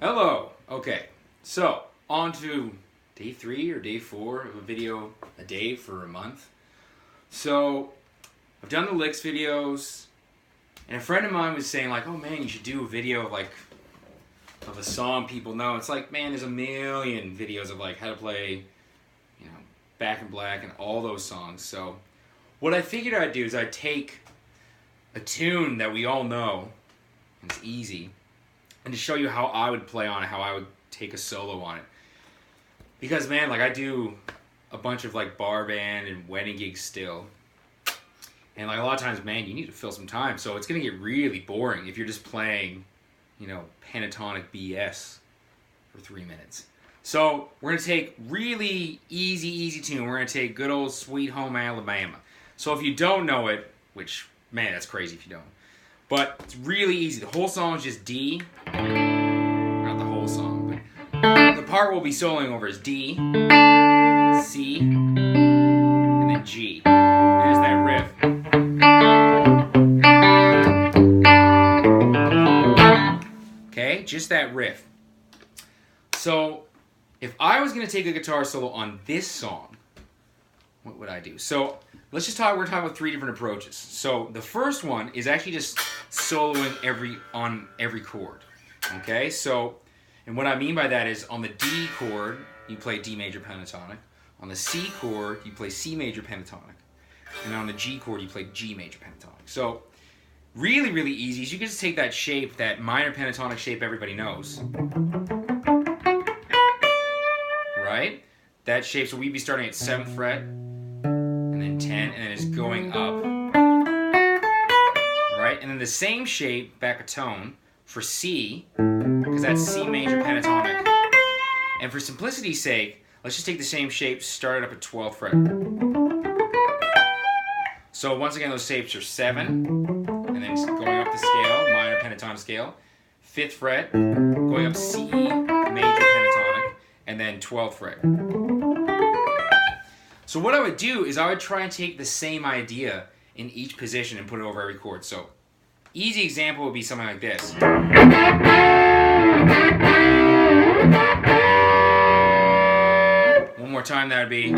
Hello. Okay, so on to day 3 or day 4 of a video a day for a month. So I've done the licks videos, and a friend of mine was saying like, "Oh man, you should do a video of a song people know." It's like, man, there's a million videos of like how to play, Back in Black and all those songs. So what I figured I'd do is I'd take a tune that we all know, and it's easy, and to show you how I would play on it, how I would take a solo on it. Because man, like I do a bunch of like bar band and wedding gigs still. And like a lot of times, man, you need to fill some time. So it's gonna get really boring if you're just playing, pentatonic BS for 3 minutes. So we're gonna take really easy tune. We're gonna take good old Sweet Home Alabama. So if you don't know it, which man, that's crazy if you don't. But it's really easy. The whole song is just D. Not the whole song, but the part we'll be soloing over is D, C, and then G. There's that riff. Okay, just that riff. So if I was going to take a guitar solo on this song, what would I do? So we're talking about 3 different approaches. So the first one is actually just soloing on every chord. Okay, so, and what I mean by that is on the D chord, you play D major pentatonic. On the C chord, you play C major pentatonic. And on the G chord, you play G major pentatonic. So really easy. You can just take that shape, that minor pentatonic shape everybody knows. Right? That shape, so we'd be starting at 7th fret, and then 10, and then it's going up. Right? And then the same shape, back a tone, for C, because that's C major pentatonic. And for simplicity's sake, let's just take the same shape, start it up at 12th fret. So once again, those shapes are 7, and then going up the scale, minor pentatonic scale, 5th fret, going up C major pentatonic, and then 12th fret. So what I would do is I would try and take the same idea in each position and put it over every chord. So easy example would be something like this. One more time, that would be.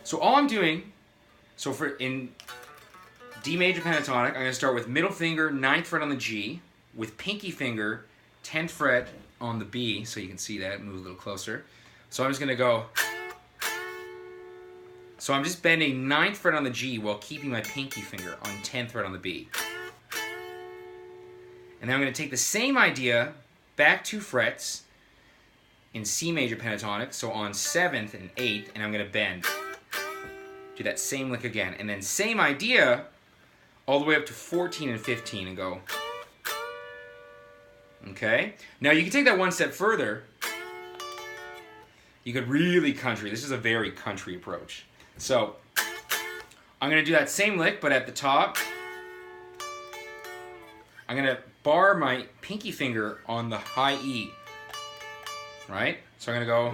So all I'm doing, in D major pentatonic, I'm going to start with middle finger, 9th fret on the G, with pinky finger, 10th fret on the B, so you can see that, move a little closer. So I'm just going to go. So I'm just bending 9th fret on the G while keeping my pinky finger on 10th fret on the B. And then I'm going to take the same idea, back 2 frets, in C major pentatonic, so on 7th and 8th, and I'm going to bend. Do that same lick again, and then same idea all the way up to 14 and 15 and go. Okay? Now you can take that one step further. You could really country. This is a very country approach. So I'm going to do that same lick, but at the top, I'm going to bar my pinky finger on the high E. Right? So I'm going to go.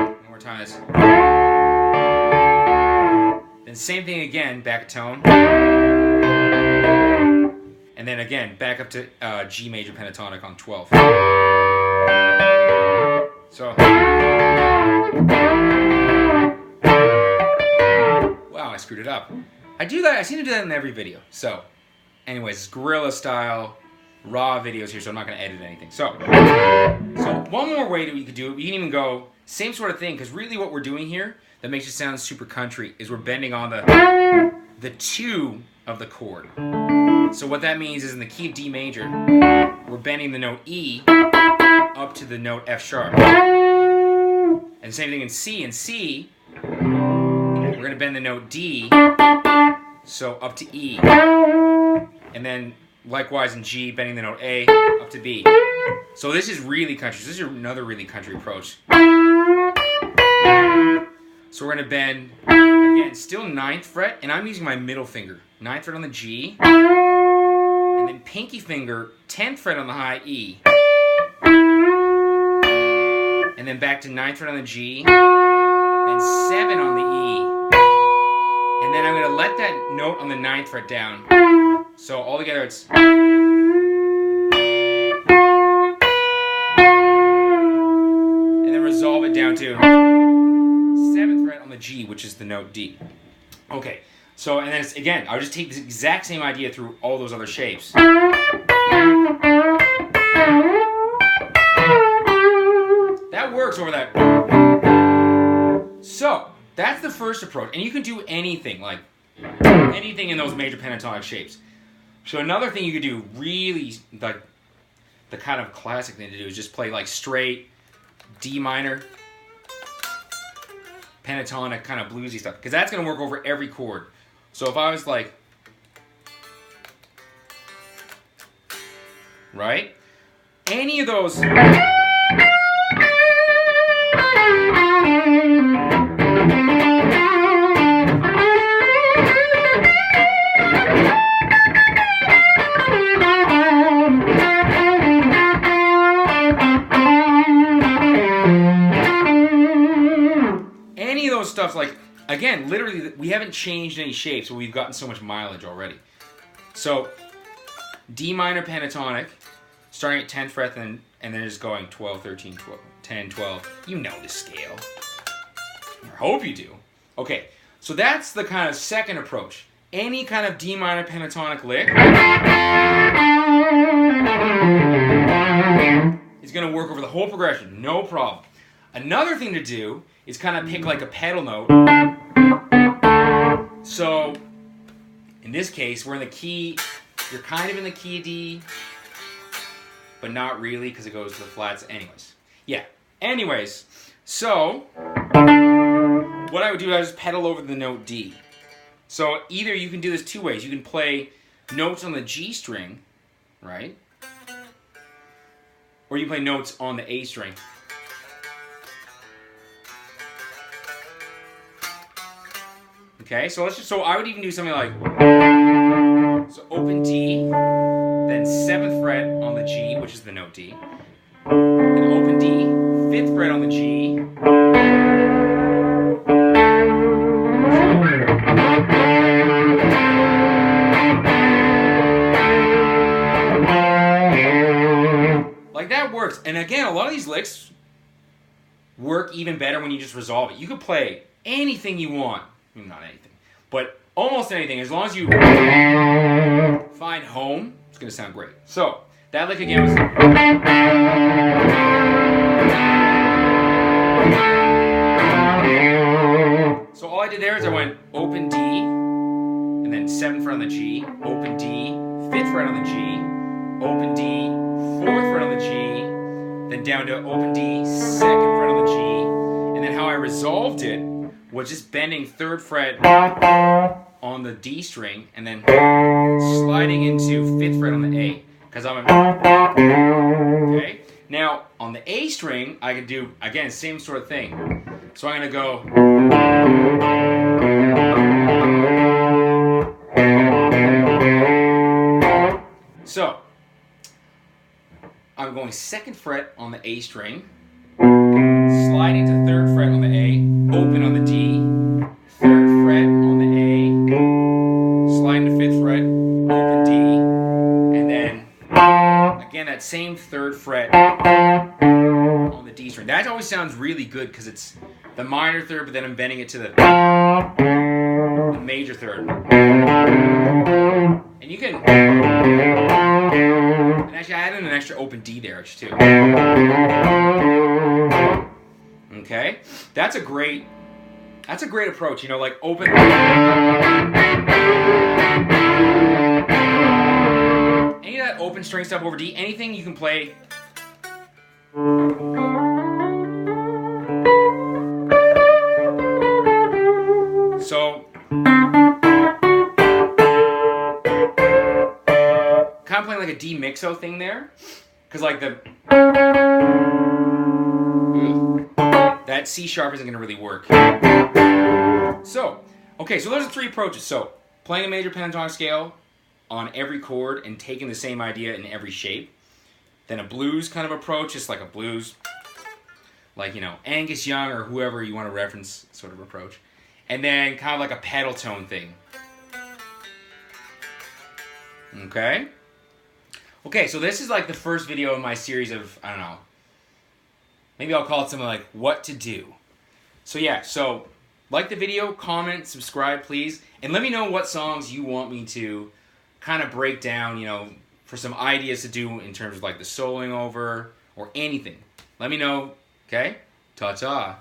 One more time. Then same thing again, back a tone. And then again, back up to G major pentatonic on 12. So. Wow, I screwed it up. I do that, I seem to do that in every video. So, anyways, guerrilla style, raw videos here, so I'm not going to edit anything. So one more way that we could do it, we can even go, same sort of thing, because really what we're doing here that makes it sound super country is we're bending on the 2 of the chord. So what that means is in the key of D major, we're bending the note E up to the note F sharp. And the same thing in C. In C, we're going to bend the note D, so up to E. And then likewise in G, bending the note A up to B. So this is really country. This is another really country approach. So we're going to bend, again, still 9th fret, and I'm using my middle finger. 9th fret on the G, and then pinky finger, 10th fret on the high E. And then back to 9th fret on the G, then 7 on the E, and And then I'm going to let that note on the 9th fret down. So altogether it's... And then resolve it down to 7th fret on the G, which is the note D. Okay, so and then it's, again, I'll just take this exact same idea through all those other shapes. That works over that. So, that's the first approach. And you can do anything, like anything in those major pentatonic shapes. So another thing you could do, really, like the kind of classic thing to do, is just play like straight D minor pentatonic kind of bluesy stuff, because that's going to work over every chord. So if I was like, right, any of those. Stuff like, again, literally, we haven't changed any shapes, but we've gotten so much mileage already. So, D minor pentatonic, starting at 10th fret, and then just going 12, 13, 12, 10, 12. You know the scale. I hope you do. Okay, so that's the kind of second approach. Any kind of D minor pentatonic lick is going to work over the whole progression, no problem. Another thing to do is kind of pick like a pedal note. So, in this case, we're in the key, you're kind of in the key of D, but not really because it goes to the flats anyways. Yeah, anyways, so, what I would do is just pedal over the note D. So, either you can do this two ways. You can play notes on the G string, right? Or you play notes on the A string. Okay, so I would even do something like, so open D, then 7th fret on the G, which is the note D, then open D, 5th fret on the G, like that works. And again, a lot of these licks work even better when you just resolve it. You could play anything you want. Not anything, but almost anything, as long as you find home, it's going to sound great. So, that lick again was... So all I did there is I went open D, and then 7th fret on the G, open D, 5th fret on the G, open D, 4th fret on the G, then down to open D, 2nd fret on the G, and then how I resolved it was just bending 3rd fret on the D string and then sliding into 5th fret on the A. Because I'm okay. Now on the A string, I could do again same sort of thing. So I'm gonna go. So I'm going 2nd fret on the A string, sliding to 3rd fret on the A, open on the D, 3rd fret on the A, sliding to 5th fret, open D, and then again that same 3rd fret on the D string. That always sounds really good because it's the minor third, but then I'm bending it to the major third. And you can, and actually I added an extra open D there too. Okay, that's a great approach. You know, like open. Any of that open string stuff over D, anything you can play. So, kind of playing like a D mixo thing there, because like that C sharp isn't going to really work. So, okay, so those are 3 approaches. So, playing a major pentatonic scale on every chord and taking the same idea in every shape. Then a blues kind of approach, just like a blues, like, you know, Angus Young or whoever you want to reference sort of approach. and then kind of like a pedal tone thing. Okay? Okay, so this is like the first video in my series of, I don't know, maybe I'll call it something like what to do. So yeah, so like the video, comment, subscribe please, and let me know what songs you want me to kind of break down, you know, for some ideas to do in terms of like the soloing over or anything. Let me know, okay? Ta-ta.